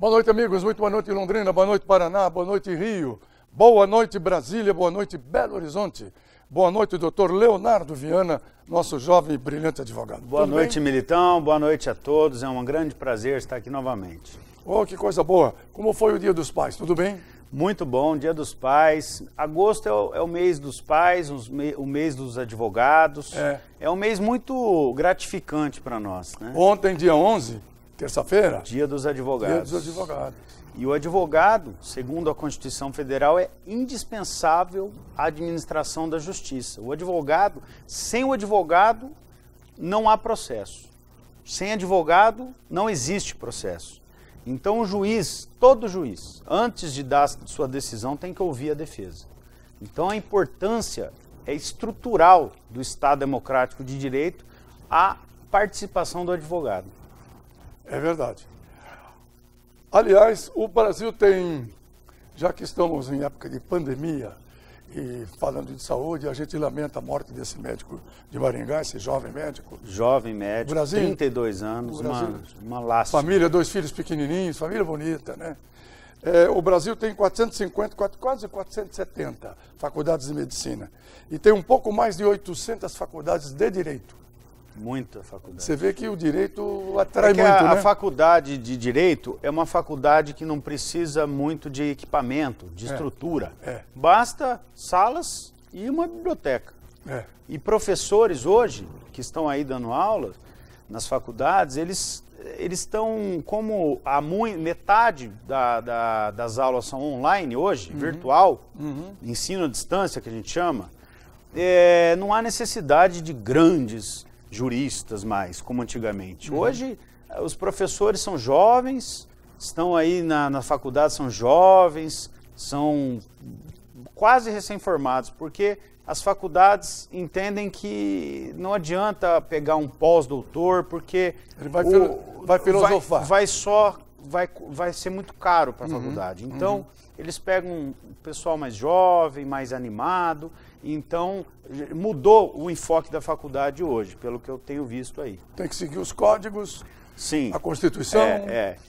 Boa noite, amigos. Muito boa noite, Londrina. Boa noite, Paraná. Boa noite, Rio. Boa noite, Brasília. Boa noite, Belo Horizonte. Boa noite, doutor Leonardo Viana, nosso jovem e brilhante advogado. Boa noite, Militão. Boa noite a todos. É um grande prazer estar aqui novamente. Oh, que coisa boa. Como foi o Dia dos Pais? Tudo bem? Muito bom, Dia dos Pais. Agosto é o mês dos pais, o mês dos advogados. É um mês muito gratificante para nós, né? Ontem, dia 11, terça-feira. Dia dos advogados. Dia dos advogados. E o advogado, segundo a Constituição Federal, é indispensável à administração da justiça. O advogado, sem o advogado, não há processo. Sem advogado, não existe processo. Então o juiz, todo juiz, antes de dar sua decisão, tem que ouvir a defesa. Então a importância é estrutural do Estado Democrático de Direito a participação do advogado. É verdade. Aliás, o Brasil tem, já que estamos em época de pandemia e falando de saúde, a gente lamenta a morte desse médico de Maringá, esse jovem médico. Jovem médico, Brasil, 32 anos, uma lástima. Família, 2 filhos pequenininhos, família bonita, né? O Brasil tem 450, quase 470 faculdades de medicina e tem um pouco mais de 800 faculdades de direito. Muita faculdade. Você vê que o direito atrai muito, né? A faculdade de Direito é uma faculdade que não precisa muito de equipamento, de estrutura. Basta salas e uma biblioteca. E professores hoje, que estão aí dando aula nas faculdades, eles estão, como metade das aulas são online hoje, virtual, ensino à distância, que a gente chama, não há necessidade de grandes juristas mais, como antigamente. Hoje, os professores são jovens, estão aí na faculdade, são jovens, são quase recém-formados, porque as faculdades entendem que não adianta pegar um pós-doutor, porque ele vai filosofar. Vai ser muito caro para a faculdade. Então, eles pegam um pessoal mais jovem, mais animado. Então, mudou o enfoque da faculdade hoje, pelo que eu tenho visto aí. Tem que seguir os códigos, sim, a Constituição.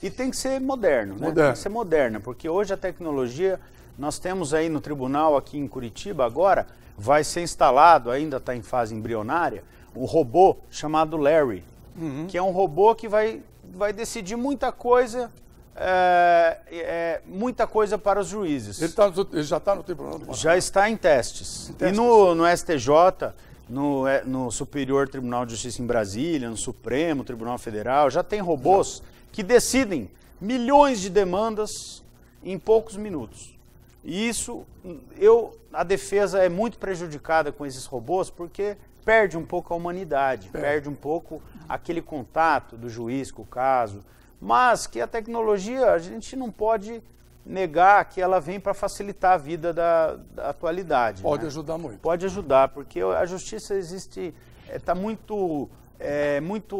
E tem que ser moderno, né? Tem que ser moderna, porque hoje a tecnologia, nós temos aí no tribunal aqui em Curitiba agora, vai ser instalado, ainda está em fase embrionária, um robô chamado Larry, que é um robô que vai decidir muita coisa, muita coisa para os juízes. Ele já está no tribunal? Já está em testes. E no STJ, no Superior Tribunal de Justiça em Brasília, no Supremo Tribunal Federal, já tem robôs que decidem milhões de demandas em poucos minutos. E isso, a defesa é muito prejudicada com esses robôs porque perde um pouco a humanidade, perde um pouco aquele contato do juiz com o caso. Mas que a tecnologia, a gente não pode negar que ela vem para facilitar a vida da atualidade. Pode ajudar muito. Pode ajudar, porque a justiça está muito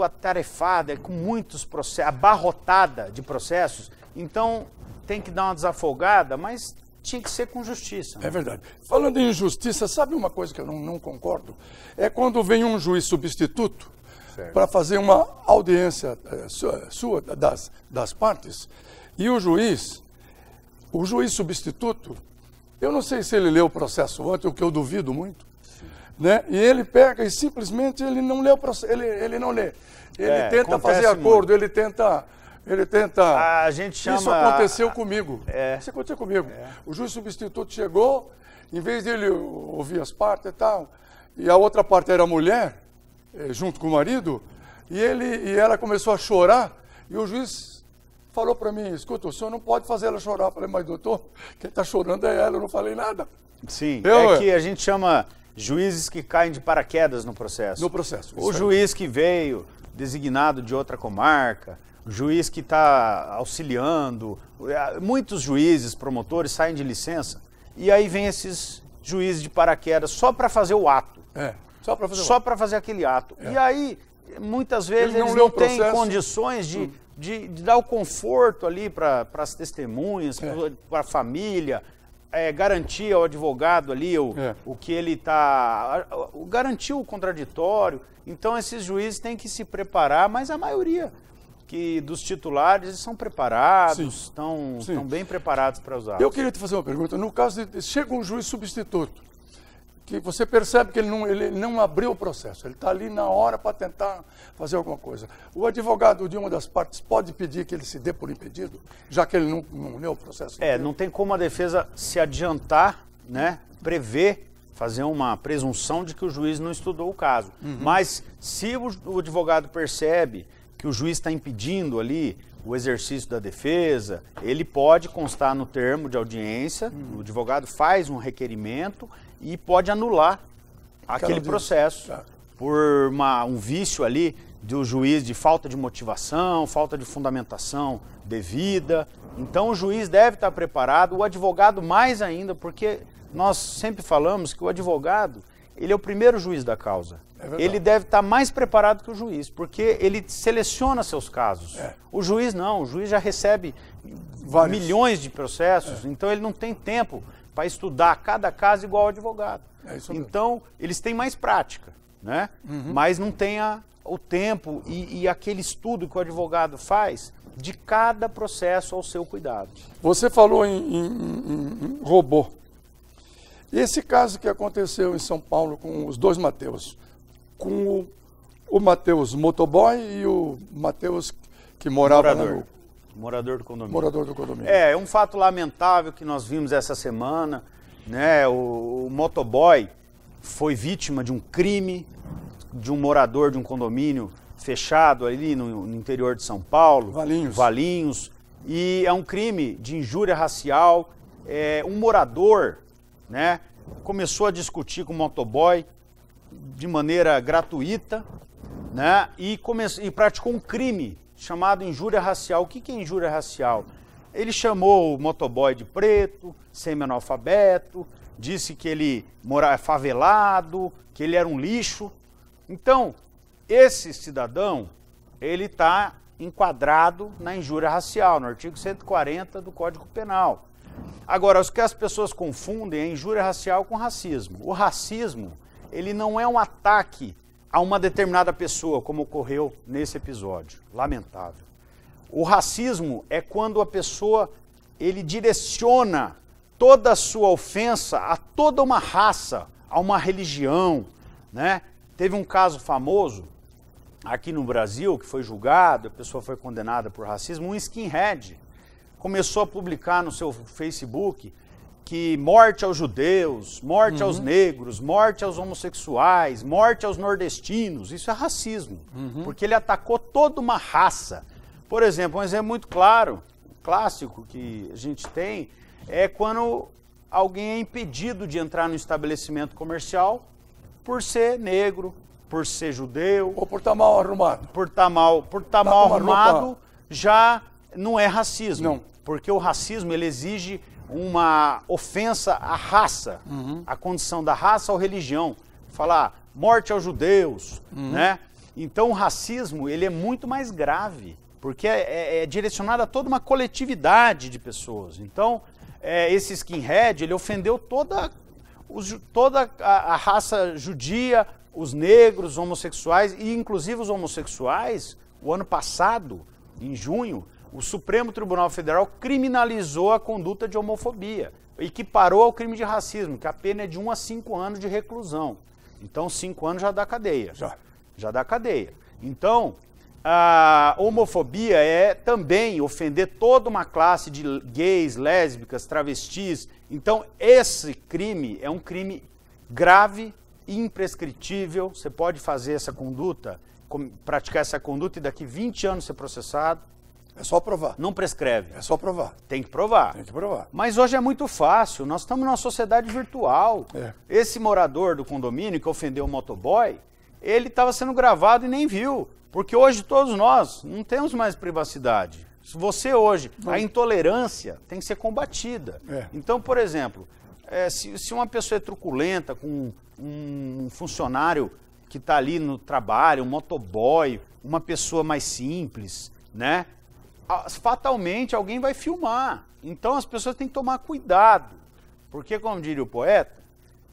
atarefada, com muitos processos, abarrotada de processos. Então, tem que dar uma desafogada, mas tinha que ser com justiça. É verdade. Falando em justiça, sabe uma coisa que eu não concordo? É quando vem um juiz substituto para fazer uma audiência sua das partes, e o juiz substituto, eu não sei se ele leu o processo antes, o que eu duvido muito, né? E ele pega e simplesmente ele não lê o processo, ele não lê. Ele tenta fazer acordo, ele tenta... A gente chama... Isso aconteceu comigo. Isso aconteceu comigo. O juiz substituto chegou, em vez dele ouvir as partes e tal, e a outra parte era a mulher, junto com o marido, e ela começou a chorar, e o juiz falou para mim: escuta, o senhor não pode fazer ela chorar. Eu falei: mas doutor, quem está chorando é ela, eu não falei nada. Sim, que a gente chama juízes que caem de paraquedas no processo. No processo. O juiz que veio designado de outra comarca, o juiz que está auxiliando, muitos juízes, promotores saem de licença, e aí vem esses juízes de paraquedas só para fazer o ato. Só para fazer aquele ato. E aí, muitas vezes, eles não têm condições de dar o conforto ali para as testemunhas, para a família, garantir ao advogado ali o que ele está... Garantir o contraditório. Então, esses juízes têm que se preparar, mas a maioria que dos titulares eles são preparados, estão bem preparados para usar. Eu queria te fazer uma pergunta. No caso de chega um juiz substituto, que você percebe que ele não abriu o processo, ele está ali na hora para tentar fazer alguma coisa. O advogado de uma das partes pode pedir que ele se dê por impedido, já que ele não leu o processo inteiro? Não tem como a defesa se adiantar, né, prever, fazer uma presunção de que o juiz não estudou o caso. Mas se o advogado percebe que o juiz está impedindo ali o exercício da defesa, ele pode constar no termo de audiência, o advogado faz um requerimento e pode anular aquele processo por um vício ali do juiz de falta de motivação, falta de fundamentação devida. Então o juiz deve estar preparado, o advogado mais ainda, porque nós sempre falamos que o advogado, ele é o primeiro juiz da causa. Ele deve estar mais preparado que o juiz, porque ele seleciona seus casos. O juiz não, o juiz já recebe milhões de processos, então ele não tem tempo para estudar cada caso igual ao advogado. Então, eles têm mais prática, né? Mas não tem o tempo e aquele estudo que o advogado faz de cada processo ao seu cuidado. Você falou em robô. Esse caso que aconteceu em São Paulo com os dois Mateus, com o Mateus motoboy e o Mateus que morava no... Morador do condomínio. Morador do condomínio. É um fato lamentável que nós vimos essa semana, né? O motoboy foi vítima de um crime de um morador de um condomínio fechado ali no interior de São Paulo. Valinhos. E é um crime de injúria racial. Um morador, né, começou a discutir com o motoboy de maneira gratuita, né, e praticou um crime chamado injúria racial. O que é injúria racial? Ele chamou o motoboy de preto, semi-analfabeto, disse que ele morava favelado, que ele era um lixo. Então, esse cidadão, ele está enquadrado na injúria racial, no artigo 140 do Código Penal. Agora, o que as pessoas confundem é injúria racial com racismo. O racismo, ele não é um ataque a uma determinada pessoa, como ocorreu nesse episódio. Lamentável. O racismo é quando a pessoa, ele direciona toda a sua ofensa a toda uma raça, a uma religião, né? Teve um caso famoso aqui no Brasil, que foi julgado, a pessoa foi condenada por racismo, um skinhead começou a publicar no seu Facebook que morte aos judeus, morte aos negros, morte aos homossexuais, morte aos nordestinos. Isso é racismo, porque ele atacou toda uma raça. Por exemplo, um exemplo muito claro, clássico que a gente tem, é quando alguém é impedido de entrar no estabelecimento comercial por ser negro, por ser judeu. Ou por estar mal arrumado. Por estar mal arrumado já não é racismo. Não. Porque o racismo, ele exige uma ofensa à raça, à condição da raça ou religião. Falar morte aos judeus, né? Então o racismo, ele é muito mais grave, porque é direcionado a toda uma coletividade de pessoas. Então, esse skinhead, ele ofendeu toda a raça judia, os negros, os homossexuais, e inclusive os homossexuais. O ano passado, em junho, o Supremo Tribunal Federal criminalizou a conduta de homofobia, equiparou ao crime de racismo, que a pena é de 1 a 5 anos de reclusão. Então, 5 anos já dá cadeia. Já dá cadeia. Então, a homofobia é também ofender toda uma classe de gays, lésbicas, travestis. Então, esse crime é um crime grave, imprescritível. Você pode fazer essa conduta, praticar essa conduta e daqui 20 anos ser processado. É só provar. Não prescreve. É só provar. Tem que provar. Tem que provar. Mas hoje é muito fácil. Nós estamos numa sociedade virtual. Esse morador do condomínio que ofendeu o motoboy, ele estava sendo gravado e nem viu. Porque hoje todos nós não temos mais privacidade. Se você hoje, a intolerância tem que ser combatida. Então, por exemplo, se uma pessoa é truculenta com um funcionário que está ali no trabalho, um motoboy, uma pessoa mais simples, né? Fatalmente alguém vai filmar. Então as pessoas têm que tomar cuidado. Porque, como diria o poeta,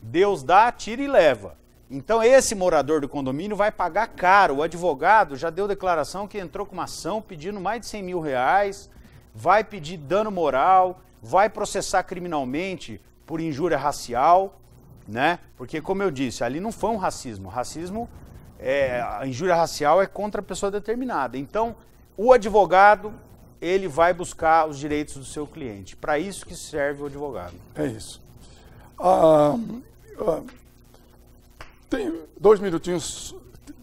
Deus dá, tira e leva. Então esse morador do condomínio vai pagar caro. O advogado já deu declaração que entrou com uma ação pedindo mais de 100 mil reais, vai pedir dano moral, vai processar criminalmente por injúria racial, né? Porque, como eu disse, ali não foi um racismo. Racismo, a injúria racial é contra a pessoa determinada. Então, o advogado, ele vai buscar os direitos do seu cliente. Para isso que serve o advogado. É isso. Tem 2 minutinhos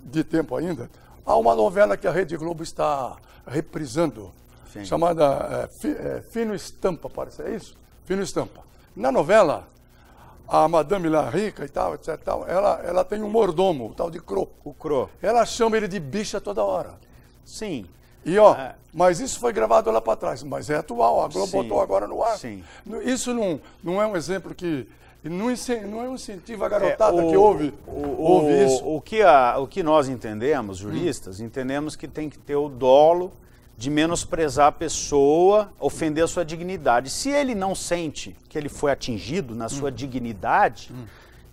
de tempo ainda. Há uma novela que a Rede Globo está reprisando, sim, chamada Fino Estampa, parece, é isso? Fino Estampa. Na novela, a Madame lá rica e tal, etc. Ela tem um mordomo, o tal de Cro. O Cro. Ela chama ele de bicha toda hora. Sim. E mas isso foi gravado lá para trás, mas é atual, a Globo botou agora no ar. Sim. Isso não é um exemplo que não é um incentivo à garotada que ouve isso. O que nós entendemos, juristas, entendemos que tem que ter o dolo de menosprezar a pessoa, ofender a sua dignidade. Se ele não sente que ele foi atingido na sua dignidade,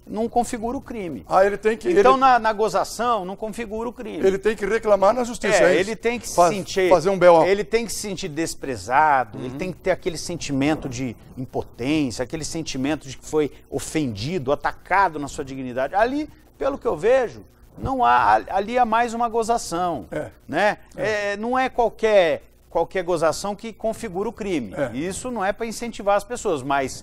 não configura o crime. Ele tem que... Então, na gozação, não configura o crime. Ele tem que reclamar na justiça, é isso? Ele tem que se sentir... Fazer um B.O. Ele tem que se sentir desprezado, ele tem que ter aquele sentimento de impotência, aquele sentimento de que foi ofendido, atacado na sua dignidade. Ali, pelo que eu vejo, não há... Ali há mais uma gozação, né? Não é qualquer gozação que configura o crime. Isso não é para incentivar as pessoas, mas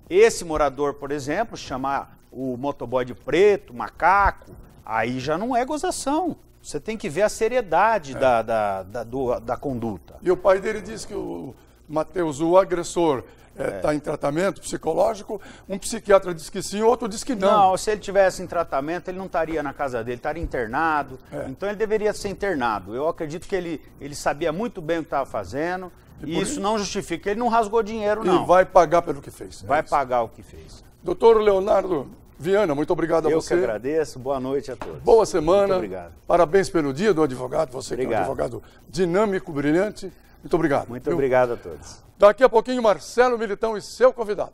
esse morador, por exemplo, chamar o motoboy de preto, macaco, aí já não é gozação. Você tem que ver a seriedade da conduta. E o pai dele disse que o Matheus, o agressor, está em tratamento psicológico. Um psiquiatra diz que sim, outro diz que não. Não, se ele estivesse em tratamento, ele não estaria na casa dele, estaria internado. Então ele deveria ser internado. Eu acredito que ele sabia muito bem o que estava fazendo. E isso não justifica. Ele não rasgou dinheiro, não. E vai pagar pelo que fez. Vai pagar o que fez. Doutor Leonardo Viana, muito obrigado a você. Eu que agradeço. Boa noite a todos. Boa semana. Muito obrigado. Parabéns pelo dia do advogado. Você que é um advogado dinâmico, brilhante. Muito obrigado. Muito obrigado a todos. Daqui a pouquinho, Marcelo Militão e seu convidado.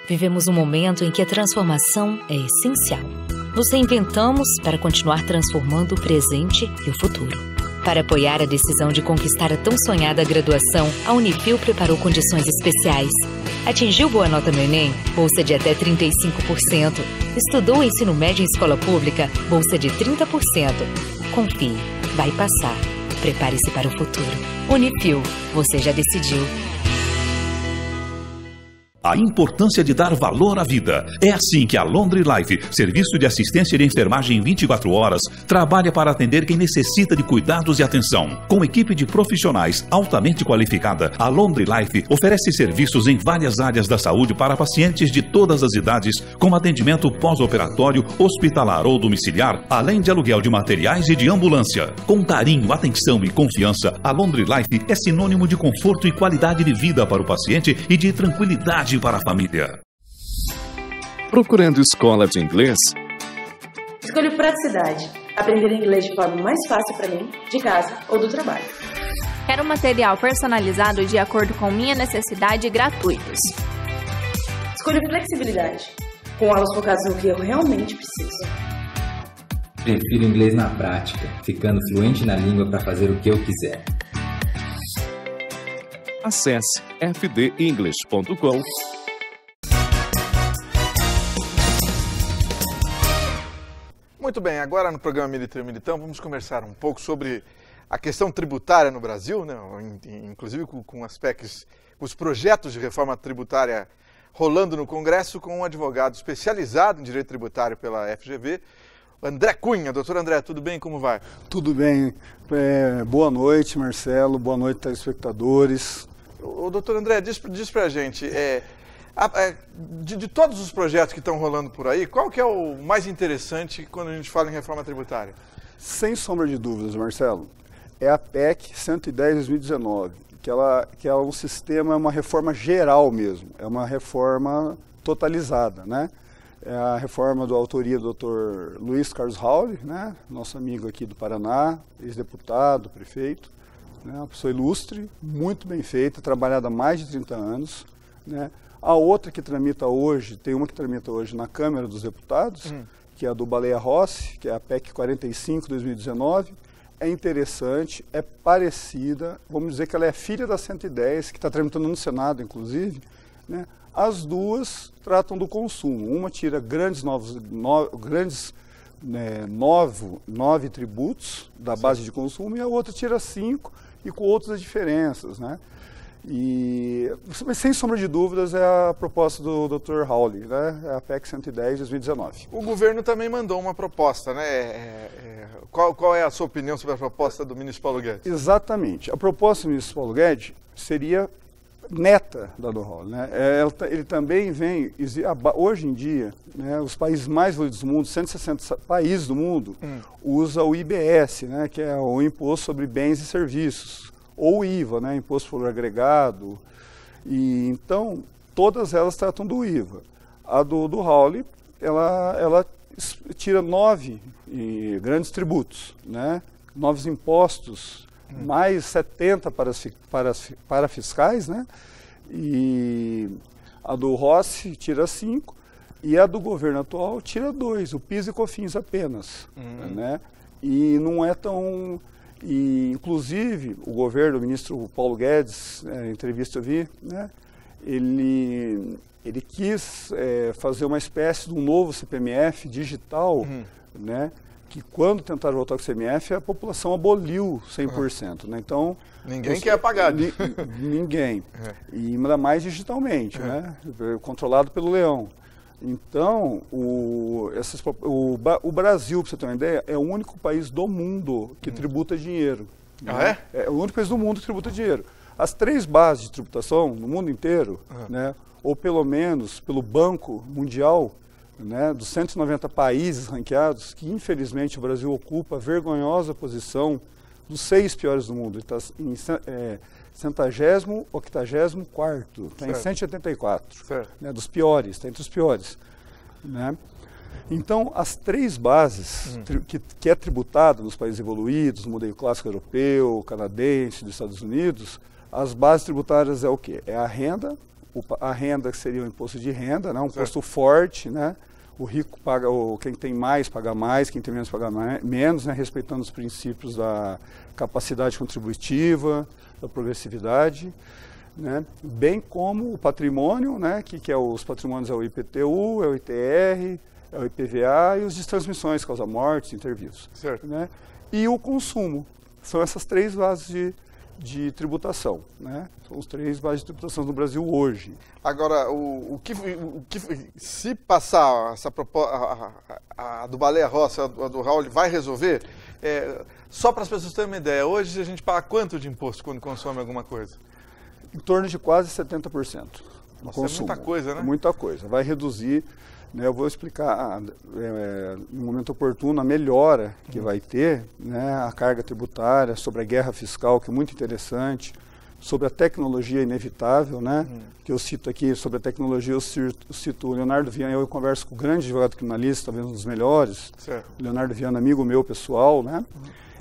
Vivemos um momento em que a transformação é essencial. Nos reinventamos para continuar transformando o presente e o futuro. Para apoiar a decisão de conquistar a tão sonhada graduação, a Unifil preparou condições especiais. Atingiu boa nota no Enem? Bolsa de até 35%. Estudou ensino médio em escola pública? Bolsa de 30%. Confie, vai passar. Prepare-se para o futuro. Unifil, você já decidiu. A importância de dar valor à vida. É assim que a Laundry Life, serviço de assistência de enfermagem 24 horas, trabalha para atender quem necessita de cuidados e atenção. Com equipe de profissionais altamente qualificada, a Laundry Life oferece serviços em várias áreas da saúde para pacientes de todas as idades, com atendimento pós-operatório, hospitalar ou domiciliar, além de aluguel de materiais e de ambulância. Com carinho, atenção e confiança, a Laundry Life é sinônimo de conforto e qualidade de vida para o paciente e de tranquilidade para a família. Procurando escola de inglês? Escolhi praticidade. Aprender inglês de forma mais fácil para mim, de casa ou do trabalho. Quero material personalizado de acordo com minha necessidade e gratuitos. Escolhi flexibilidade. Com aulas focadas no que eu realmente preciso. Prefiro inglês na prática, ficando fluente na língua para fazer o que eu quiser. Acesse fdenglish.com. Muito bem, agora no programa Militão vamos conversar um pouco sobre a questão tributária no Brasil, né? Inclusive com aspectos, os projetos de reforma tributária rolando no Congresso, com um advogado especializado em direito tributário pela FGV, André Cunha. Doutor André, tudo bem? Como vai? Tudo bem. Boa noite, Marcelo. Boa noite, telespectadores. O doutor André, diz pra gente, de todos os projetos que estão rolando por aí, qual que é o mais interessante quando a gente fala em reforma tributária? Sem sombra de dúvidas, Marcelo, é a PEC 110/2019, que ela é um sistema, é uma reforma geral mesmo, é uma reforma totalizada, né? É a reforma da autoria do Dr. Luiz Carlos Rauli, né? Nosso amigo aqui do Paraná, ex-deputado, prefeito, né? Uma pessoa ilustre, muito bem feita, trabalhada há mais de 30 anos, né? A outra que tramita hoje, tem uma que tramita hoje na Câmara dos Deputados, que é a do Baleia Rossi, que é a PEC 45/2019, é interessante, é parecida, vamos dizer que ela é filha da 110, que está tramitando no Senado, inclusive, né? As duas tratam do consumo. Uma tira nove tributos da base de consumo e a outra tira 5 e com outras diferenças, né? Mas sem sombra de dúvidas é a proposta do Dr. Hawley, né? É a PEC 110/2019. O governo também mandou uma proposta, né? Qual é a sua opinião sobre a proposta do ministro Paulo Guedes? Exatamente. A proposta do ministro Paulo Guedes seria neta da do Hawley, né? Ele também vem, hoje em dia, né, os países mais evoluídos do mundo, 160 países do mundo, usam o IBS, né, que é o Imposto sobre Bens e Serviços, ou IVA, né, Imposto por Agregado, e então todas elas tratam do IVA. A do Hawley, ela tira 9 grandes tributos, né, 9 impostos, mais 70 para fiscais, né? E a do Rossi tira 5 e a do governo atual tira 2, o PIS e COFINS apenas, né? E não é tão... E, inclusive, o governo, o ministro Paulo Guedes, em entrevista eu vi, né? Ele quis fazer uma espécie de um novo CPMF digital, né? Que quando tentaram voltar com o CMF, a população aboliu 100%. Né? Então, ninguém quer pagar. Ninguém. E ainda mais digitalmente, né? Controlado pelo leão. Então, o Brasil, para você ter uma ideia, é o único país do mundo que tributa dinheiro. Né? É o único país do mundo que tributa dinheiro. As 3 bases de tributação no mundo inteiro, né? Ou pelo menos pelo Banco Mundial, né, dos 190 países ranqueados, que infelizmente o Brasil ocupa a vergonhosa posição dos 6 piores do mundo. Ele está em 180º, 84º, está em 184, né, dos piores, está entre os piores. Né? Então, as 3 bases que é tributada nos países evoluídos, no modelo clássico europeu, canadense, dos Estados Unidos, as bases tributárias é o quê? É a renda que seria o imposto de renda, né, um imposto forte, né? O rico paga, quem tem mais paga mais, quem tem menos paga menos, né, respeitando os princípios da capacidade contributiva, da progressividade, né, bem como o patrimônio, né, que é os patrimônios é o IPTU, é o ITR, é o IPVA e os de transmissões, causa-mortes, interviews. Né, e o consumo. São essas 3 bases de tributação, né? São os 3 bases de tributação no Brasil hoje. Agora, se passar essa proposta, a do Baleia Rossi, a do Hawley, vai resolver? Só para as pessoas terem uma ideia, hoje a gente paga quanto de imposto quando consome alguma coisa? Em torno de quase 70%. Nossa, é muita coisa, né? Muita coisa. Vai reduzir, né? Eu vou explicar no momento oportuno a melhora que vai ter, né? A carga tributária, sobre a guerra fiscal, que é muito interessante, sobre a tecnologia inevitável, né? Que eu cito aqui, sobre a tecnologia, eu cito o Leonardo Viana, eu converso com o grande advogado criminalista, talvez um dos melhores, o Leonardo Viana, amigo meu pessoal, né?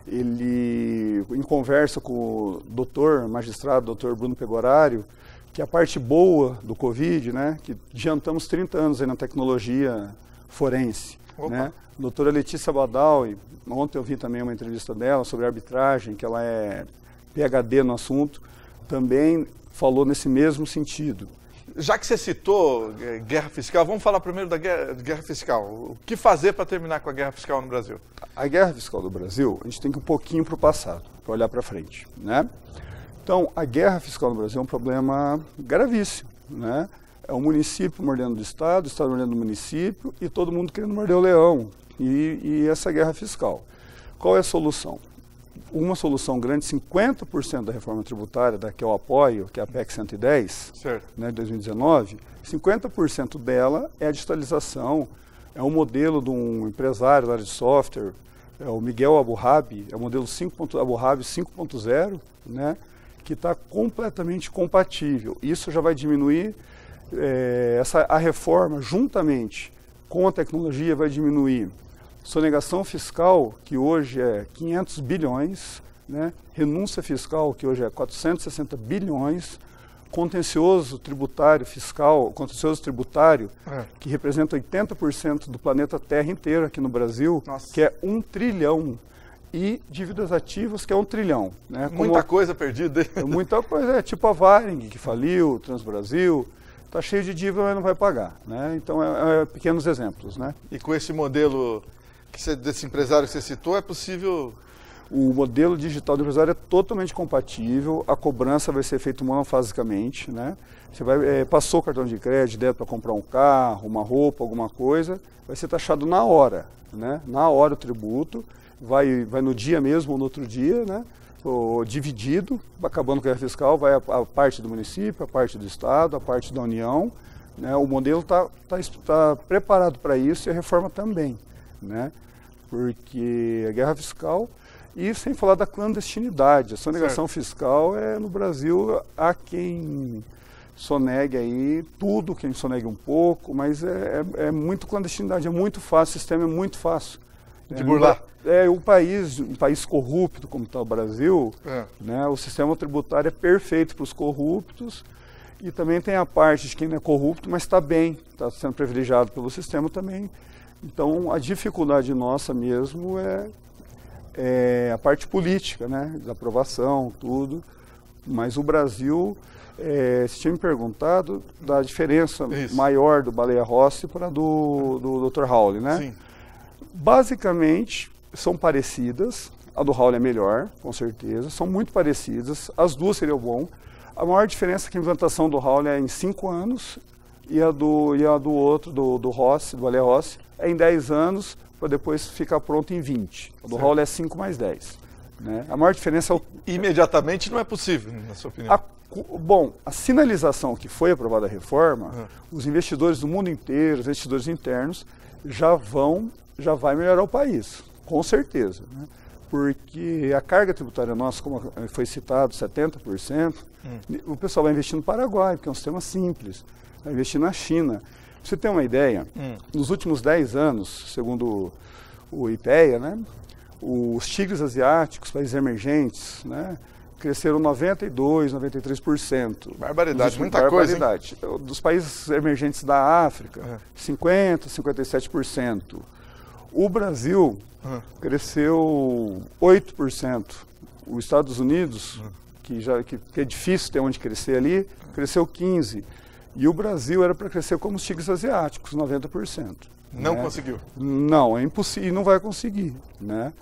Ele, em conversa com o magistrado Bruno Pegorário, que a parte boa do Covid, né, que adiantamos 30 anos aí na tecnologia forense. Né? A doutora Letícia Badawi, ontem eu vi também uma entrevista dela sobre arbitragem, que ela é PhD no assunto, também falou nesse mesmo sentido. Já que você citou guerra fiscal, vamos falar primeiro da guerra fiscal. O que fazer para terminar com a guerra fiscal no Brasil? A guerra fiscal do Brasil, a gente tem que ir um pouquinho para o passado, para olhar para frente, né? Então, a guerra fiscal no Brasil é um problema gravíssimo, né? É o município mordendo o Estado mordendo o município e todo mundo querendo morder o leão. E essa guerra fiscal. Qual é a solução? Uma solução grande, 50% da reforma tributária, da que eu apoio, que é a PEC 110, né, de 2019, 50% dela é a digitalização, é um modelo de um empresário da área de software, é o Miguel Abuhabi, é o modelo Abuhabi 5.0, né, que está completamente compatível. Isso já vai diminuir, a reforma, juntamente com a tecnologia, vai diminuir sonegação fiscal, que hoje é 500 bilhões, né? Renúncia fiscal, que hoje é 460 bilhões, contencioso tributário fiscal, contencioso tributário, que representa 80% do planeta Terra inteiro aqui no Brasil, que é 1 trilhão, e dívidas ativas, que é 1 trilhão. Né? Muita coisa perdida. Muita coisa, tipo a Varig, que faliu, Transbrasil, está cheio de dívida, mas não vai pagar. Né? Então, pequenos exemplos. Né? E com esse modelo desse empresário que você citou, é possível... O modelo digital do empresário é totalmente compatível, a cobrança vai ser feita monofasicamente, né? Você passou o cartão de crédito, débito para comprar um carro, uma roupa, alguma coisa, vai ser taxado na hora, né? Na hora o tributo, vai no dia mesmo ou no outro dia, né? Ou dividido, acabando com a guerra fiscal, vai a parte do município, a parte do estado, a parte da União, né? O modelo tá preparado para isso e a reforma também, né? Porque a guerra fiscal... E sem falar da clandestinidade, a sonegação fiscal no Brasil, há quem sonegue aí tudo, quem sonegue um pouco, mas é muito clandestinidade, é muito fácil, o sistema é muito fácil. De burlar. Um país corrupto como está o Brasil, né, o sistema tributário é perfeito para os corruptos e também tem a parte de quem não é corrupto, mas está bem, está sendo privilegiado pelo sistema também. Então a dificuldade nossa mesmo é a parte política, né, da aprovação, tudo, mas o Brasil, você tinha me perguntado da diferença maior do Baleia Rossi para do Dr. Hawley, né? Sim. Basicamente, são parecidas, a do Hawley é melhor, com certeza, são muito parecidas, as duas seriam bom. A maior diferença é que a implantação do Hawley é em 5 anos e a do outro, do Rossi, do Baleia Rossi, é em 10 anos, para depois ficar pronto em 20. O do Hawley é 5 mais 10. Né? A maior diferença é imediatamente não é possível, na sua opinião? A sinalização que foi aprovada a reforma, os investidores do mundo inteiro, os investidores internos, já vai melhorar o país, com certeza. Né? Porque a carga tributária nossa, como foi citado, 70%, o pessoal vai investir no Paraguai, porque é um sistema simples, vai investir na China. Pra você ter uma ideia, nos últimos 10 anos, segundo o IPEA, né, os tigres asiáticos, países emergentes, né, cresceram 92%, 93%. Barbaridade, muita coisa. Hein? Dos países emergentes da África, 50%, 57%. O Brasil cresceu 8%. Os Estados Unidos, que é difícil ter onde crescer ali, cresceu 15%. E o Brasil era para crescer como os tigres asiáticos, 90%. Não conseguiu? Não, é impossível e não vai conseguir. Né?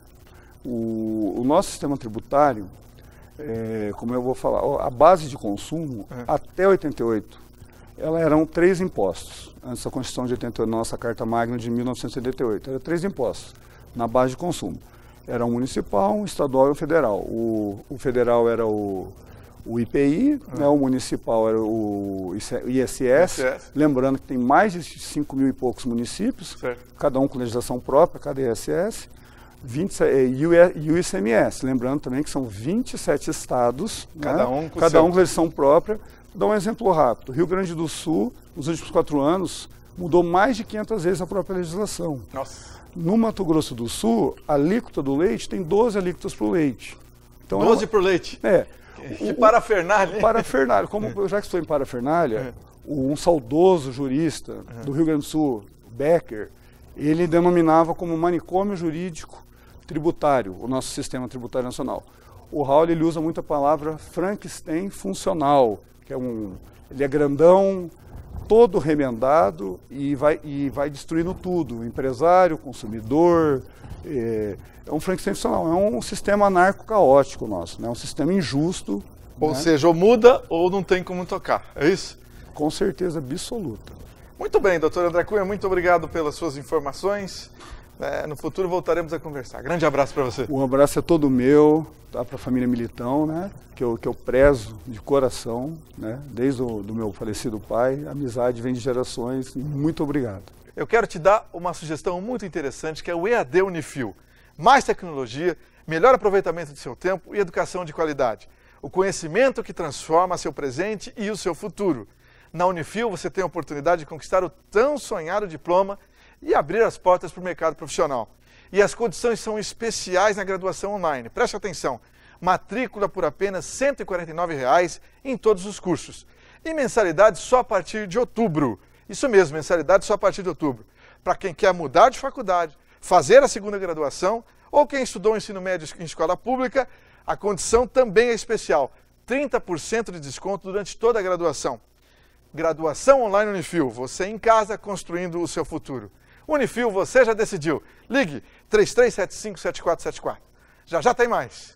O nosso sistema tributário, como eu vou falar, a base de consumo, até 88, ela eram 3 impostos. Antes da Constituição de 88, nossa Carta Magna de 1988, era 3 impostos na base de consumo. Era um municipal, um estadual e um federal. O federal era o IPI, né, o municipal era o ISS, lembrando que tem mais de 5 mil e poucos municípios, cada um com legislação própria, cada ISS, e o ICMS, lembrando também que são 27 estados, cada um com legislação própria. Vou dar um exemplo rápido. Rio Grande do Sul, nos últimos 4 anos, mudou mais de 500 vezes a própria legislação. Nossa. No Mato Grosso do Sul, a alíquota do leite tem 12 alíquotas para o leite. Então, 12 para o leite? Que parafernália. Parafernália. Já que estou em parafernália, um saudoso jurista do Rio Grande do Sul, Becker, ele denominava como manicômio jurídico tributário, o nosso sistema tributário nacional. O Hawley ele usa muito a palavra Frankenstein funcional, que ele é grandão, todo remendado e vai destruindo tudo, o empresário, o consumidor. É um Frankenstein funcional, é um sistema anarco-caótico nosso, né? Um sistema injusto. Ou seja, ou muda ou não tem como tocar, é isso? Com certeza absoluta. Muito bem, doutor André Cunha, muito obrigado pelas suas informações. No futuro voltaremos a conversar. Grande abraço para você. Um abraço é todo meu, tá, para a família Militão, né? Que eu prezo de coração, né? Desde do meu falecido pai. A amizade vem de gerações. Muito obrigado. Eu quero te dar uma sugestão muito interessante, que é o EAD Unifil. Mais tecnologia, melhor aproveitamento do seu tempo e educação de qualidade. O conhecimento que transforma seu presente e o seu futuro. Na Unifil você tem a oportunidade de conquistar o tão sonhado diploma e abrir as portas para o mercado profissional. E as condições são especiais na graduação online. Preste atenção. matrícula por apenas R$ 149,00 em todos os cursos. E mensalidade só a partir de outubro. Isso mesmo, mensalidade só a partir de outubro. Para quem quer mudar de faculdade, fazer a segunda graduação ou quem estudou o ensino médio em escola pública, a condição também é especial. 30% de desconto durante toda a graduação. Graduação online Unifil, você em casa construindo o seu futuro. Unifil, você já decidiu. Ligue 3375-7474. Já tem mais.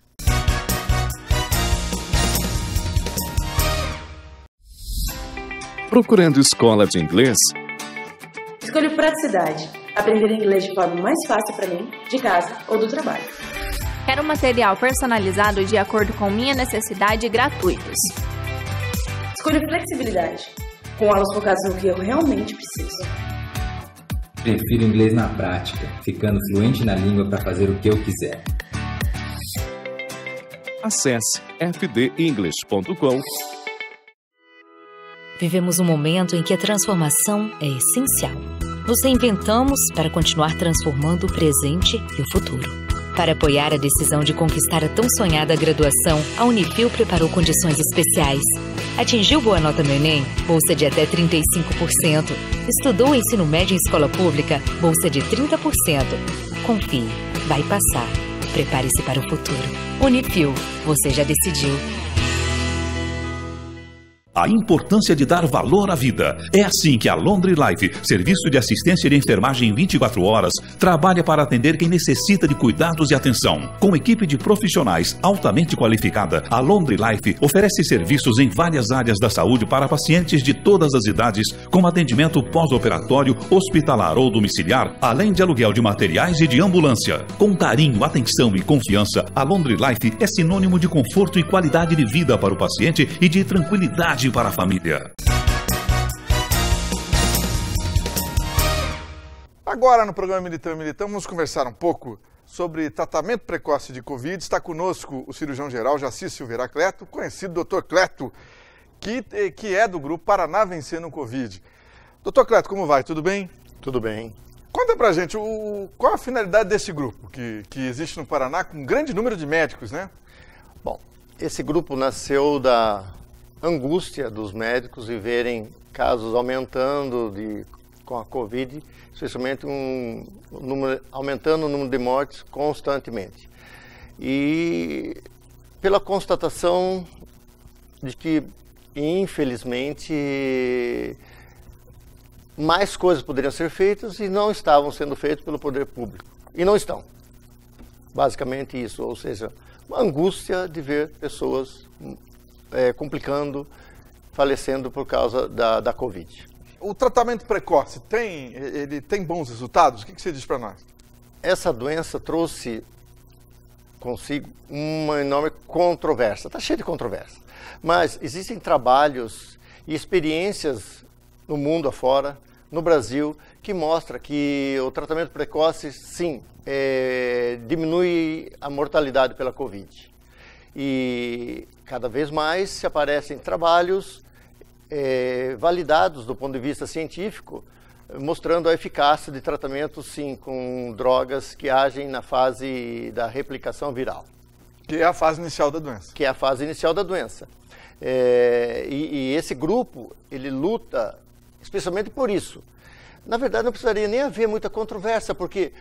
Procurando escola de inglês? Escolho praticidade. Aprender inglês de forma mais fácil para mim, de casa ou do trabalho. Quero material personalizado de acordo com minha necessidade e gratuitos. Escolho flexibilidade. Com aulas focadas no que eu realmente preciso. Prefiro inglês na prática, ficando fluente na língua para fazer o que eu quiser. Acesse fdenglish.com. Vivemos um momento em que a transformação é essencial. Nos reinventamos para continuar transformando o presente e o futuro. Para apoiar a decisão de conquistar a tão sonhada graduação, a Unifil preparou condições especiais. Atingiu boa nota no Enem? Bolsa de até 35%. Estudou ensino médio em escola pública? Bolsa de 30%. Confie, vai passar. Prepare-se para o futuro. Unifil, você já decidiu. A importância de dar valor à vida. É assim que a Londre Life, serviço de assistência de enfermagem 24 horas, trabalha para atender quem necessita de cuidados e atenção. Com equipe de profissionais altamente qualificada, a Londre Life oferece serviços em várias áreas da saúde para pacientes de todas as idades, como atendimento pós-operatório, hospitalar ou domiciliar, além de aluguel de materiais e de ambulância. Com carinho, atenção e confiança, a Londre Life é sinônimo de conforto e qualidade de vida para o paciente e de tranquilidade para a família. Agora no programa Militão, vamos conversar um pouco sobre tratamento precoce de Covid. Está conosco o cirurgião-geral Jaci Silveira Cleto, conhecido Dr. Cleto, que é do grupo Paraná Vencendo o Covid. Dr. Cleto, como vai? Tudo bem? Tudo bem. Conta pra gente qual a finalidade desse grupo que existe no Paraná com um grande número de médicos, né? Bom, esse grupo nasceu da angústia dos médicos e verem casos aumentando com a Covid, especialmente aumentando o número de mortes constantemente. E pela constatação de que, infelizmente, mais coisas poderiam ser feitas e não estavam sendo feitas pelo poder público. E não estão. Basicamente isso, ou seja, uma angústia de ver pessoas complicando, falecendo por causa da Covid. O tratamento precoce ele tem bons resultados? O que você diz para nós? Essa doença trouxe consigo uma enorme controvérsia. Está cheio de controvérsia. Mas existem trabalhos e experiências no mundo afora, no Brasil, que mostra que o tratamento precoce, sim, diminui a mortalidade pela Covid. E cada vez mais se aparecem trabalhos validados do ponto de vista científico, mostrando a eficácia de tratamento, sim, com drogas que agem na fase da replicação viral. Que é a fase inicial da doença. Que é a fase inicial da doença. E esse grupo, ele luta especialmente por isso. Na verdade, não precisaria nem haver muita controvérsia, porque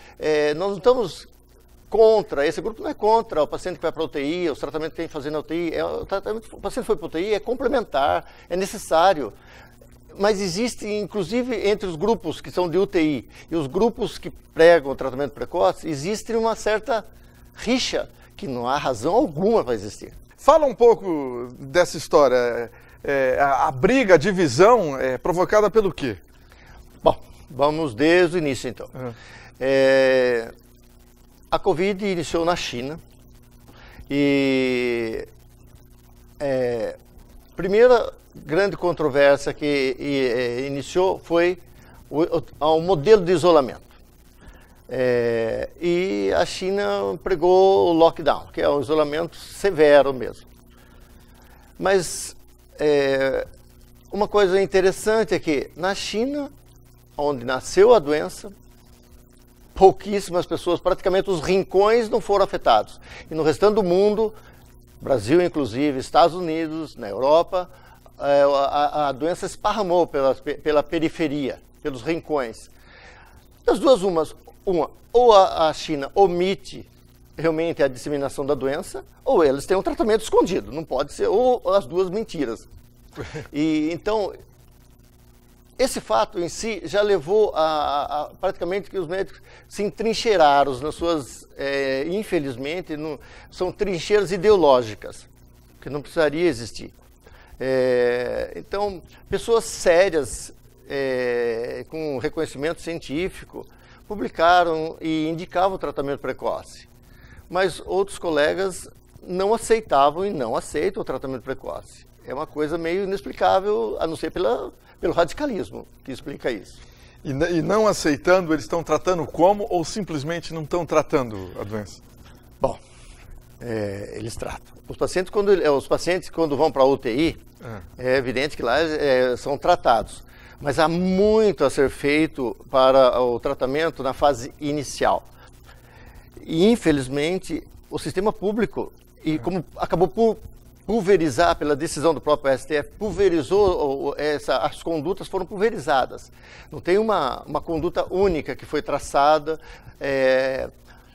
nós não estamos contra, esse grupo não é contra o paciente que vai para a UTI, os tratamentos que tem que fazer na UTI, o paciente que foi para a UTI é complementar, é necessário. Mas existe, inclusive, entre os grupos que são de UTI e os grupos que pregam o tratamento precoce, existe uma certa rixa que não há razão alguma para existir. Fala um pouco dessa história. A briga, a divisão é provocada pelo quê? Bom, vamos desde o início, então. A Covid iniciou na China e primeira grande controvérsia que iniciou foi o modelo de isolamento. E a China pregou o lockdown, que é um isolamento severo mesmo. Mas uma coisa interessante é que na China, onde nasceu a doença, pouquíssimas pessoas, praticamente os rincões não foram afetados. E no restante do mundo, Brasil, inclusive, Estados Unidos, na Europa, a doença esparramou pela periferia, pelos rincões. Das duas, ou a China omite realmente a disseminação da doença, ou eles têm um tratamento escondido, não pode ser, ou as duas mentiras. E então, esse fato em si já levou a praticamente que os médicos se entrincheiraram nas suas, infelizmente, são trincheiras ideológicas, que não precisaria existir. Então, pessoas sérias, com reconhecimento científico, publicaram e indicavam o tratamento precoce. Mas outros colegas não aceitavam e não aceitam o tratamento precoce. É uma coisa meio inexplicável, a não ser pelo radicalismo que explica isso. E não aceitando, eles estão tratando como ou simplesmente não estão tratando a doença? Bom, eles tratam. Os pacientes, quando vão para a UTI, é evidente que lá são tratados. Mas há muito a ser feito para o tratamento na fase inicial. E, infelizmente, o sistema público, e como acabou por pulverizar pela decisão do próprio STF, pulverizou, as condutas foram pulverizadas. Não tem uma conduta única que foi traçada.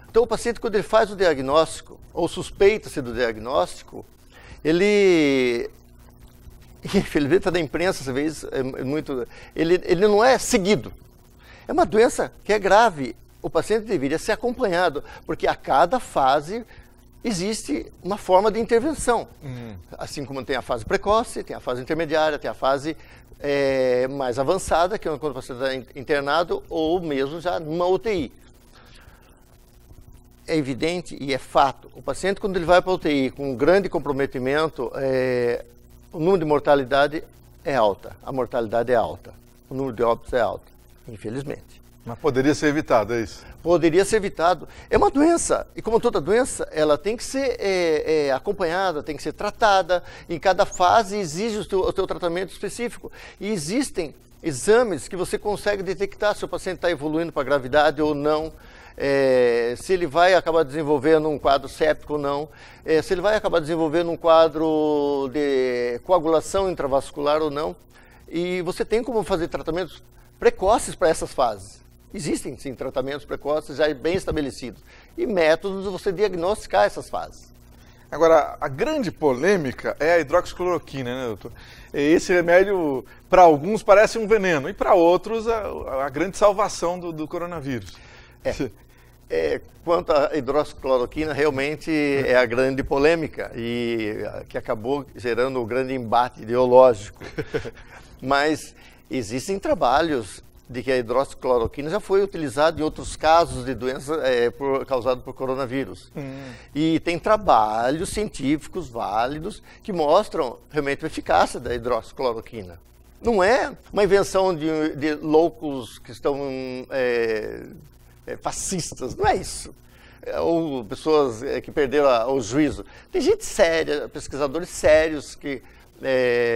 Então, o paciente, quando ele faz o diagnóstico, ou suspeita-se do diagnóstico, ele, infelizmente, da imprensa, às vezes, ele não é seguido. É uma doença que é grave. O paciente deveria ser acompanhado, porque a cada fase existe uma forma de intervenção. Assim como tem a fase precoce, tem a fase intermediária, tem a fase mais avançada, que é quando o paciente está internado ou mesmo já numa UTI. É evidente e é fato, o paciente quando ele vai para a UTI com um grande comprometimento, o número de mortalidade é alta, a mortalidade é alta, o número de óbitos é alto, infelizmente. Mas poderia ser evitado, é isso? Poderia ser evitado. É uma doença, e como toda doença, ela tem que ser acompanhada, tem que ser tratada. Em cada fase exige o teu tratamento específico. E existem exames que você consegue detectar se o paciente está evoluindo para gravidade ou não, se ele vai acabar desenvolvendo um quadro séptico ou não, se ele vai acabar desenvolvendo um quadro de coagulação intravascular ou não. E você tem como fazer tratamentos precoces para essas fases. Existem, sim, tratamentos precoces já bem estabelecidos e métodos de você diagnosticar essas fases. Agora, a grande polêmica é a hidroxicloroquina, né, doutor? Esse remédio, para alguns, parece um veneno e para outros, a grande salvação do coronavírus. Quanto à hidroxicloroquina, realmente é a grande polêmica e que acabou gerando um grande embate ideológico. Mas existem trabalhos de que a hidroxicloroquina já foi utilizada em outros casos de doença causada por coronavírus. E tem trabalhos científicos válidos que mostram realmente a eficácia da hidroxicloroquina. Não é uma invenção de loucos que estão fascistas, não é isso. Ou pessoas que perderam o juízo. Tem gente séria, pesquisadores sérios que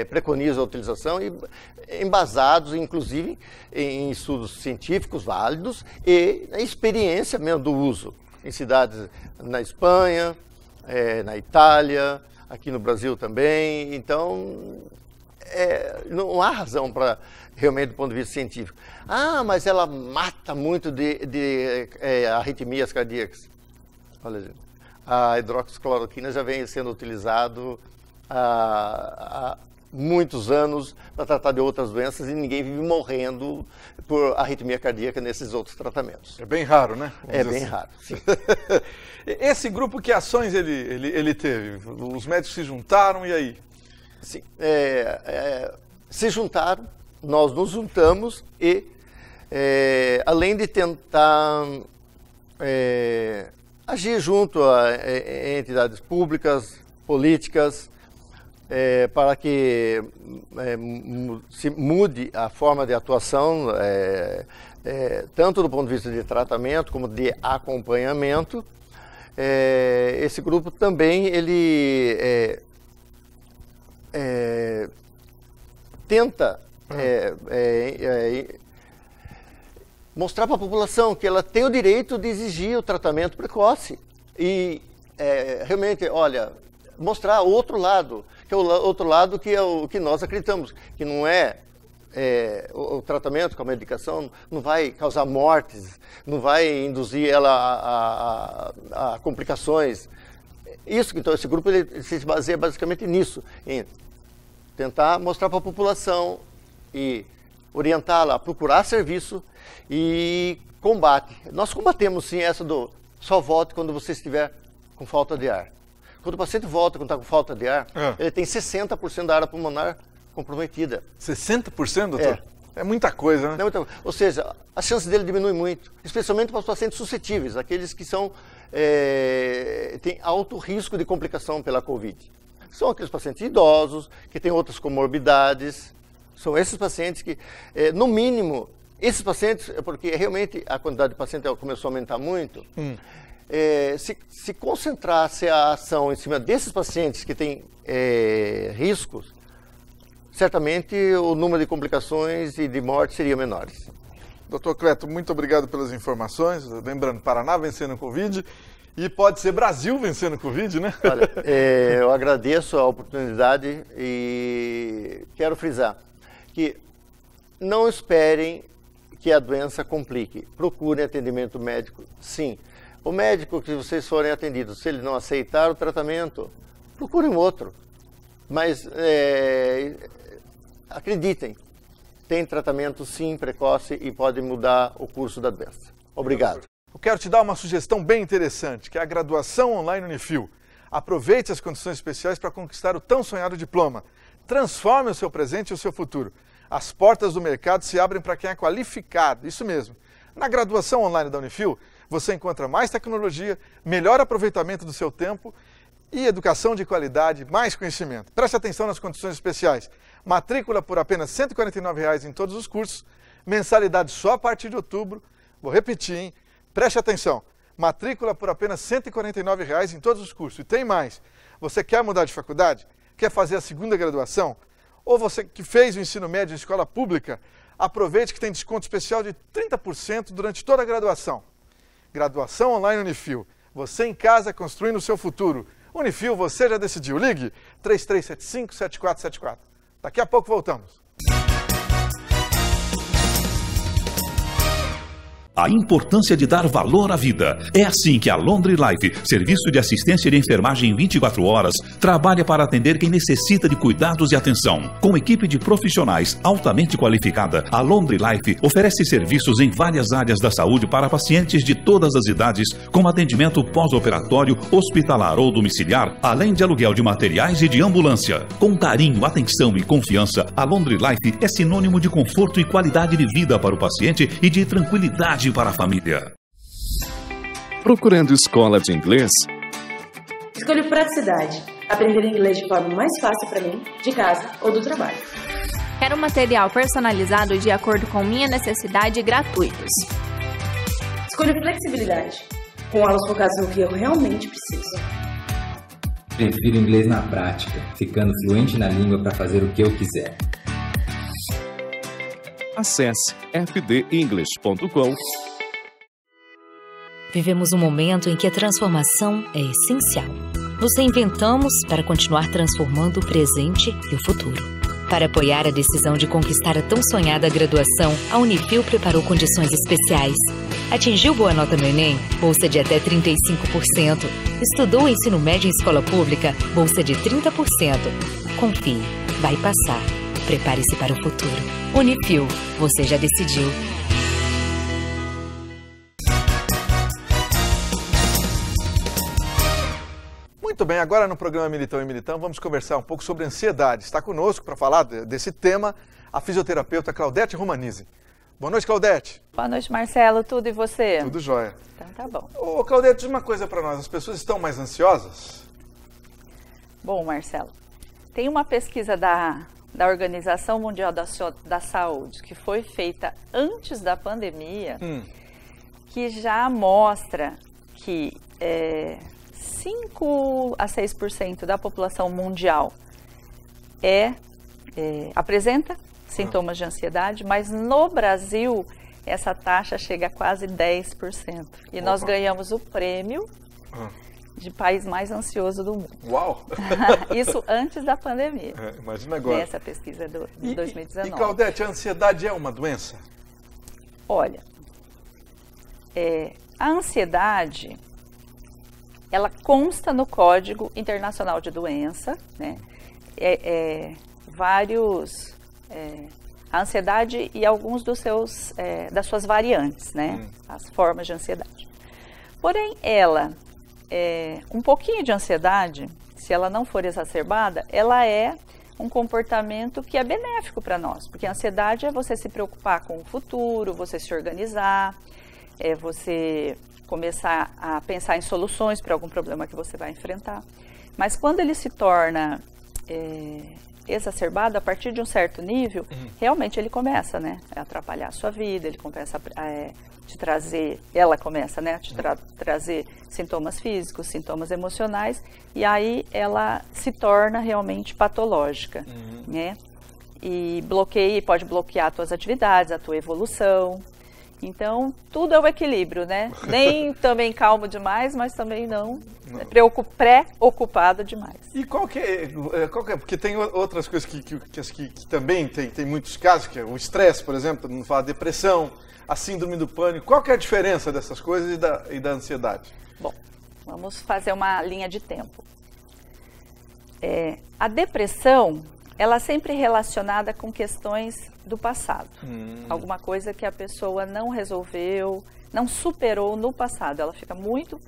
preconizam a utilização e embasados, inclusive, em estudos científicos válidos e na experiência mesmo do uso em cidades na Espanha, na Itália, aqui no Brasil também. Então, não há razão para, realmente, do ponto de vista científico. Mas ela mata muito de arritmias cardíacas. Olha, gente, a hidroxicloroquina já vem sendo utilizado há muitos anos para tratar de outras doenças e ninguém vive morrendo por arritmia cardíaca nesses outros tratamentos. É bem raro, né? É bem raro, sim. Esse grupo, que ações ele teve? Os médicos se juntaram e aí? Sim, se juntaram, nós nos juntamos e, além de tentar agir junto a entidades públicas, políticas, para que se mude a forma de atuação, tanto do ponto de vista de tratamento como de acompanhamento. Esse grupo também ele tenta mostrar para a população que ela tem o direito de exigir o tratamento precoce. E realmente, olha, mostrar o outro lado, que é o outro lado que é o que nós acreditamos, que não é, o tratamento com a medicação não vai causar mortes, não vai induzir ela a complicações. Isso, então, esse grupo ele se baseia basicamente nisso, em tentar mostrar para a população e orientá-la a procurar serviço e combate. Nós combatemos sim essa do só volte quando você estiver com falta de ar. Quando o paciente volta quando está com falta de ar, ele tem 60% da área pulmonar comprometida. 60%, doutor? É muita coisa, né? Ou seja, a chance dele diminui muito, especialmente para os pacientes suscetíveis, aqueles que têm alto risco de complicação pela Covid. São aqueles pacientes idosos, que têm outras comorbidades. São esses pacientes que, no mínimo, esses pacientes, porque realmente a quantidade de pacientes começou a aumentar muito, se concentrasse a ação em cima desses pacientes que têm riscos, certamente o número de complicações e de mortes seria menores. Doutor Cleto, muito obrigado pelas informações. Lembrando, Paraná vencendo o Covid e pode ser Brasil vencendo o Covid, né? Olha, eu agradeço a oportunidade e quero frisar que não esperem que a doença complique. Procurem atendimento médico, sim. O médico que vocês forem atendidos, se ele não aceitar o tratamento, procurem outro. Mas acreditem, tem tratamento sim precoce e pode mudar o curso da doença. Obrigado. Eu quero te dar uma sugestão bem interessante, que é a graduação online Unifil. Aproveite as condições especiais para conquistar o tão sonhado diploma. Transforme o seu presente e o seu futuro. As portas do mercado se abrem para quem é qualificado, isso mesmo. Na graduação online da Unifil, você encontra mais tecnologia, melhor aproveitamento do seu tempo e educação de qualidade, mais conhecimento. Preste atenção nas condições especiais. Matrícula por apenas R$ 149,00 em todos os cursos, mensalidade só a partir de outubro. Vou repetir, hein? Preste atenção. Matrícula por apenas R$ 149,00 em todos os cursos. E tem mais. Você quer mudar de faculdade? Quer fazer a segunda graduação? Ou você que fez o ensino médio em escola pública, aproveite que tem desconto especial de 30% durante toda a graduação. Graduação online Unifil. Você em casa construindo o seu futuro. Unifil, você já decidiu. Ligue 3375-7474. Daqui a pouco voltamos. A importância de dar valor à vida. É assim que a Londre Life, serviço de assistência de enfermagem 24 horas, trabalha para atender quem necessita de cuidados e atenção. Com equipe de profissionais altamente qualificada, a Londre Life oferece serviços em várias áreas da saúde para pacientes de todas as idades, como atendimento pós-operatório, hospitalar ou domiciliar, além de aluguel de materiais e de ambulância. Com carinho, atenção e confiança, a Londre Life é sinônimo de conforto e qualidade de vida para o paciente e de tranquilidade para a família. Procurando escola de inglês? Escolho praticidade. Aprender inglês de forma mais fácil para mim, de casa ou do trabalho. Quero material personalizado de acordo com minha necessidade e gratuitos. Escolho flexibilidade. Com aulas focadas no que eu realmente preciso. Prefiro inglês na prática, ficando fluente na língua para fazer o que eu quiser. Acesse fdenglish.com. Vivemos um momento em que a transformação é essencial. Nos reinventamos para continuar transformando o presente e o futuro. Para apoiar a decisão de conquistar a tão sonhada graduação, a Unifil preparou condições especiais. Atingiu boa nota no Enem? Bolsa de até 35%. Estudou o ensino médio em escola pública? Bolsa de 30%. Confie, vai passar. Prepare-se para o futuro. Unifil, você já decidiu. Muito bem, agora no programa Militão e Militão vamos conversar um pouco sobre ansiedade. Está conosco para falar desse tema a fisioterapeuta Claudete Romanizzi. Boa noite, Claudete. Boa noite, Marcelo. Tudo e você? Tudo jóia. Então tá bom. Ô, Claudete, diz uma coisa para nós. As pessoas estão mais ansiosas? Bom, Marcelo, tem uma pesquisa da Organização Mundial da Saúde, que foi feita antes da pandemia, que já mostra que 5 a 6% da população mundial apresenta sintomas de ansiedade, mas no Brasil essa taxa chega a quase 10%. E nós ganhamos o prêmio de país mais ansioso do mundo. Uau! Isso antes da pandemia. Imagina agora. Essa pesquisa é de 2019. E Claudete, a ansiedade é uma doença? Olha, a ansiedade, ela consta no Código Internacional de Doença, né? A ansiedade e alguns das suas variantes, né? As formas de ansiedade. Porém, um pouquinho de ansiedade, se ela não for exacerbada, ela é um comportamento que é benéfico para nós, porque a ansiedade é você se preocupar com o futuro, você se organizar, você começar a pensar em soluções para algum problema que você vai enfrentar. Mas quando ele se torna exacerbado, a partir de um certo nível, realmente ele começa, né, a atrapalhar a sua vida, ele começa a te trazer, trazer sintomas físicos, sintomas emocionais, e aí ela se torna realmente patológica, né? E pode bloquear as tuas atividades, a tua evolução. Então, tudo é o equilíbrio, né? Nem também calmo demais, mas também não preocupado demais. E qual que é? Porque tem outras coisas que também tem muitos casos, que é o estresse, por exemplo, não fala depressão, a síndrome do pânico. Qual que é a diferença dessas coisas e da ansiedade? Bom, vamos fazer uma linha de tempo. A depressão, ela é sempre relacionada com questões do passado. Alguma coisa que a pessoa não resolveu, não superou no passado. Ela fica muito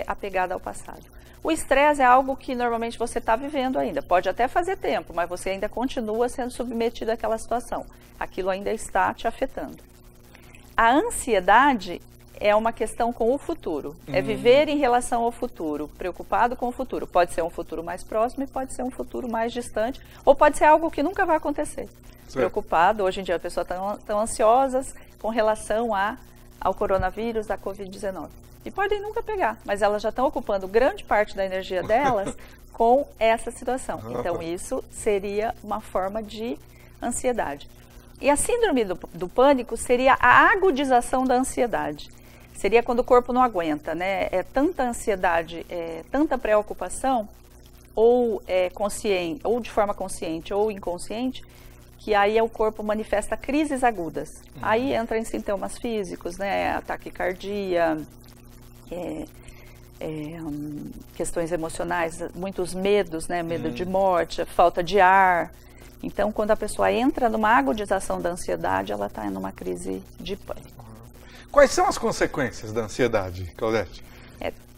apegada ao passado. O estresse é algo que normalmente você está vivendo ainda. Pode até fazer tempo, mas você ainda continua sendo submetido àquela situação. Aquilo ainda está te afetando. A ansiedade é uma questão com o futuro. É viver em relação ao futuro, preocupado com o futuro. Pode ser um futuro mais próximo e pode ser um futuro mais distante, ou pode ser algo que nunca vai acontecer. Certo. Preocupado, hoje em dia as pessoas estão ansiosas com relação ao coronavírus, à Covid-19. E podem nunca pegar, mas elas já estão ocupando grande parte da energia delas com essa situação. Então isso seria uma forma de ansiedade. E a síndrome do pânico seria a agudização da ansiedade. Seria quando o corpo não aguenta, né? É tanta ansiedade, tanta preocupação, ou consciente, ou de forma consciente ou inconsciente, que aí o corpo manifesta crises agudas. Aí entra em sintomas físicos, né? Taquicardia, questões emocionais, muitos medos, né? Medo de morte, falta de ar. Então, quando a pessoa entra numa agudização da ansiedade, ela está numa crise de pânico. Quais são as consequências da ansiedade, Claudete?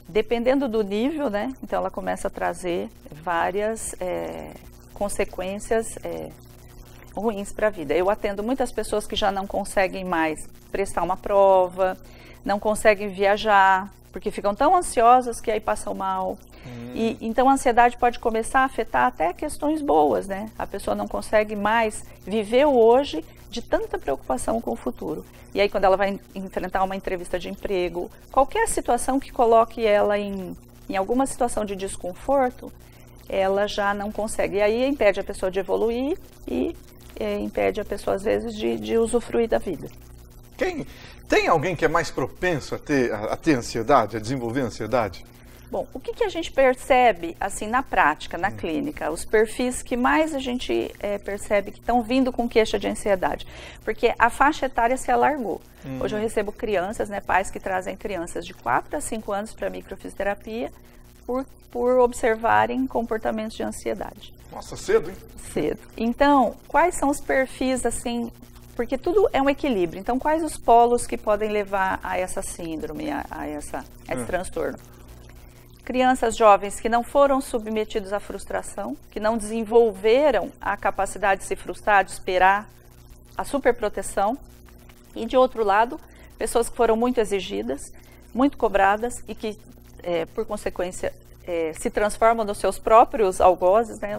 Dependendo do nível, né? Então, ela começa a trazer várias consequências ruins para a vida. Eu atendo muitas pessoas que já não conseguem mais prestar uma prova, não conseguem viajar, porque ficam tão ansiosas que aí passam mal. E então a ansiedade pode começar a afetar até questões boas, né? A pessoa não consegue mais viver o hoje de tanta preocupação com o futuro. E aí quando ela vai enfrentar uma entrevista de emprego, qualquer situação que coloque ela em alguma situação de desconforto, ela já não consegue. E aí impede a pessoa de evoluir e impede a pessoa às vezes de usufruir da vida. Tem alguém que é mais propenso a ter ansiedade, a desenvolver ansiedade? Bom, o que a gente percebe, assim, na prática, na clínica? Os perfis que mais a gente percebe que estão vindo com queixa de ansiedade. Porque a faixa etária se alargou. Hoje eu recebo crianças, né, pais que trazem crianças de 4 a 5 anos para microfisioterapia por observarem comportamentos de ansiedade. Nossa, cedo, hein? Cedo. Então, quais são os perfis, assim... Porque tudo é um equilíbrio. Então, quais os polos que podem levar a essa síndrome, a esse transtorno? Crianças jovens que não foram submetidos à frustração, que não desenvolveram a capacidade de se frustrar, de esperar a superproteção. E, de outro lado, pessoas que foram muito exigidas, muito cobradas e que, por consequência, se transformam nos seus próprios algozes, né?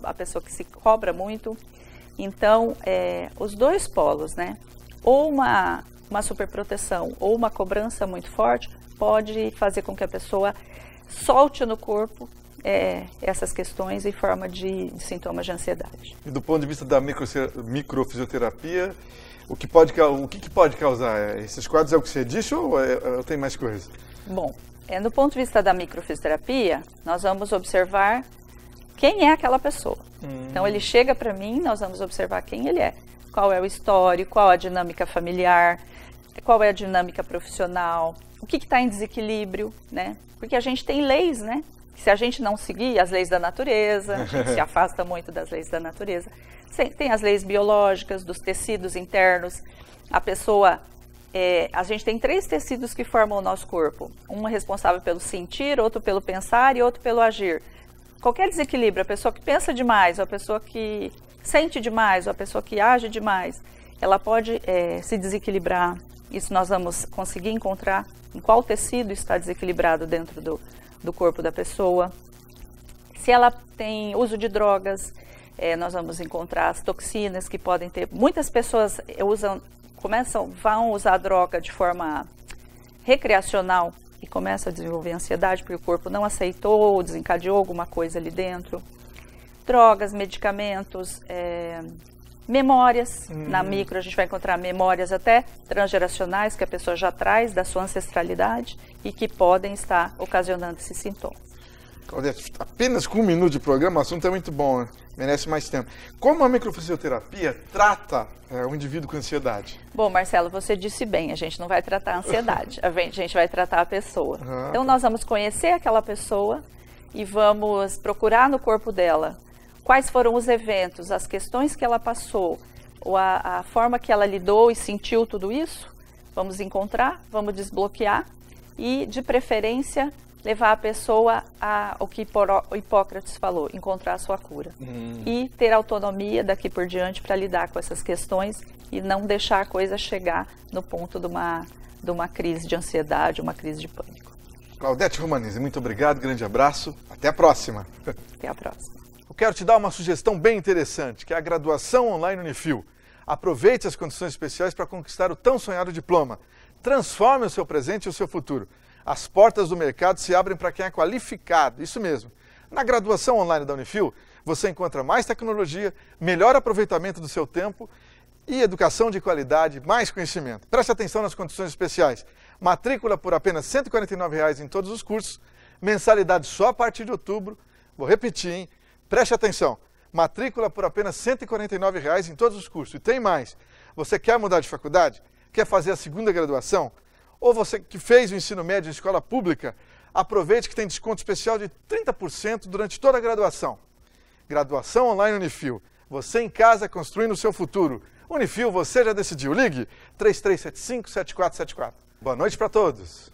A pessoa que se cobra muito. Então, os dois polos, né? Ou uma superproteção ou uma cobrança muito forte pode fazer com que a pessoa solte no corpo essas questões em forma de sintomas de ansiedade. E do ponto de vista da microfisioterapia, o que pode causar? Esses quadros é o que você disse ou tem mais coisa? Bom, no ponto de vista da microfisioterapia, nós vamos observar quem é aquela pessoa. Então, ele chega para mim, nós vamos observar quem ele é. Qual é o histórico, qual a dinâmica familiar, qual é a dinâmica profissional, o que está em desequilíbrio, né? Porque a gente tem leis, né? Se a gente não seguir as leis da natureza, a gente se afasta muito das leis da natureza. Tem as leis biológicas, dos tecidos internos. A pessoa, a gente tem 3 tecidos que formam o nosso corpo. Um é responsável pelo sentir, outro pelo pensar e outro pelo agir. Qualquer desequilíbrio, a pessoa que pensa demais, ou a pessoa que sente demais, ou a pessoa que age demais, ela pode se desequilibrar. Isso nós vamos conseguir encontrar em qual tecido está desequilibrado dentro do corpo da pessoa. Se ela tem uso de drogas, nós vamos encontrar as toxinas que podem ter. Muitas pessoas vão usar droga de forma recreacional e começam a desenvolver ansiedade porque o corpo não aceitou, desencadeou alguma coisa ali dentro. Drogas, medicamentos, memórias. Na micro a gente vai encontrar memórias até transgeracionais que a pessoa já traz da sua ancestralidade e que podem estar ocasionando esses sintomas. Claudete, apenas com 1 minuto de programa, o assunto é muito bom, né? Merece mais tempo. Como a microfisioterapia trata o indivíduo com ansiedade? Bom, Marcelo, você disse bem, a gente não vai tratar a ansiedade, a gente vai tratar a pessoa. Então nós vamos conhecer aquela pessoa e vamos procurar no corpo dela quais foram os eventos, as questões que ela passou, ou a forma que ela lidou e sentiu tudo isso. Vamos encontrar, vamos desbloquear e, de preferência, levar a pessoa ao que Hipócrates falou, encontrar a sua cura. E ter autonomia daqui por diante para lidar com essas questões e não deixar a coisa chegar no ponto de uma crise de ansiedade, uma crise de pânico. Claudete Romanese, muito obrigado, grande abraço, até a próxima. Até a próxima. Eu quero te dar uma sugestão bem interessante, que é a graduação online Unifil. Aproveite as condições especiais para conquistar o tão sonhado diploma. Transforme o seu presente e o seu futuro. As portas do mercado se abrem para quem é qualificado, isso mesmo. Na graduação online da Unifil, você encontra mais tecnologia, melhor aproveitamento do seu tempo e educação de qualidade, mais conhecimento. Preste atenção nas condições especiais. Matrícula por apenas R$ 149,00 em todos os cursos, mensalidade só a partir de outubro. Vou repetir, hein? Preste atenção. Matrícula por apenas R$ 149,00 em todos os cursos. E tem mais. Você quer mudar de faculdade? Quer fazer a segunda graduação? Ou você que fez o ensino médio em escola pública, aproveite que tem desconto especial de 30% durante toda a graduação. Graduação online Unifil. Você em casa construindo o seu futuro. Unifil, você já decidiu. Ligue 3375-7474. Boa noite para todos.